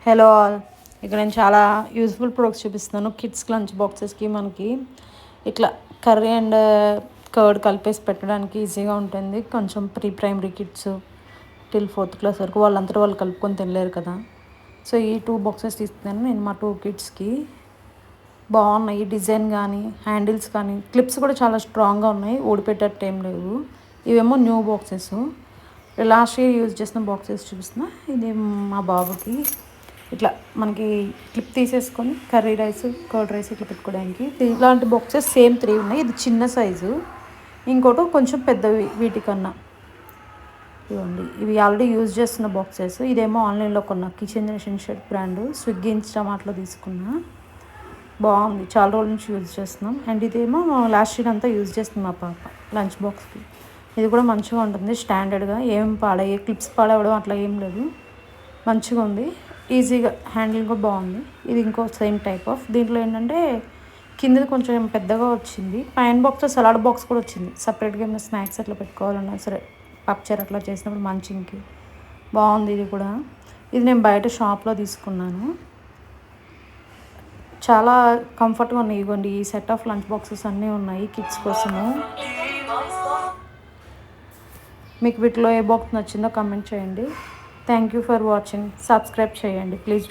Hello all, ఇక్కడ నేను చాలా యూజ్ఫుల్ ప్రొడక్ట్స్ చూపిస్తున్నాను. కిడ్స్ లంచ్ బాక్సెస్కి మనకి ఇట్లా కర్రీ అండ్ కర్డ్ కలిపేసి పెట్టడానికి ఈజీగా ఉంటుంది. కొంచెం pre primary kids till 4th class వరకు వాళ్ళంతటా వాళ్ళు కలుపుకొని తినలేరు కదా. సో ఈ 2 బాక్సెస్ తీసుకున్నాను నేను మా 2 కిడ్స్కి. బాగున్నాయి డిజైన్ కానీ, హ్యాండిల్స్ కానీ, క్లిప్స్ కూడా చాలా స్ట్రాంగ్గా ఉన్నాయి, ఊడిపెట్టేట్టు ఏం లేదు. ఇవేమో new boxes, last year use చేసిన బాక్సెస్ చూపిస్తున్నా. ఇది మా బాబుకి ఇట్లా మనకి క్లిప్ తీసేసుకొని కర్రీ రైస్, కర్డ్ రైస్ ఇట్లా పెట్టుకోవడానికి. ఇలాంటి బాక్సెస్ సేమ్ 3 ఉన్నాయి. ఇది చిన్న సైజు, ఇంకోటి కొంచెం పెద్దవి వీటికన్నా. ఇవ్వండి, ఇవి ఆల్రెడీ యూజ్ చేస్తున్న బాక్సెస్. ఇదేమో ఆన్లైన్లో కొన్న కిచెన్ ఎసెన్షియల్ బ్రాండ్, స్విగ్గీ ఇన్స్టామార్ట్లో తీసుకున్నా. బాగుంది, చాలా రోజుల నుంచి యూజ్ చేస్తున్నాం. అండ్ ఇదేమో లాస్ట్ ఇయర్ అంతా యూజ్ చేస్తుంది మా పాప లంచ్ బాక్స్కి. ఇది కూడా మంచిగా ఉంటుంది, స్టాండర్డ్గా ఏం పాడయ్యే క్లిప్స్ పాడవడం అట్లా ఏం లేదు, మంచిగా ఉంది. ఈజీగా హ్యాండిల్ కూడా బాగుంది. ఇది ఇంకో సేమ్ టైప్ ఆఫ్, దీంట్లో ఏంటంటే కిందది కొంచెం పెద్దగా వచ్చింది. పైన బాక్స్ సలాడ్ బాక్స్ కూడా వచ్చింది. సపరేట్గా ఏమైనా స్నాక్స్ అట్లా పెట్టుకోవాలన్నా సరే, పప్చర్ అట్లా చేసినప్పుడు మంచింగ్కి బాగుంది. ఇది కూడా, ఇది నేను బయట షాప్లో తీసుకున్నాను. చాలా కంఫర్ట్గా ఉన్నాయి. ఇవ్వండి, ఈ సెట్ ఆఫ్ లంచ్ బాక్సెస్ అన్నీ ఉన్నాయి కిడ్స్ కోసము. మీకు వీటిలో ఏ బాక్స్ నచ్చిందో కమెంట్ చేయండి. Thank you for watching. Subscribe చేయండి ప్లీజ్.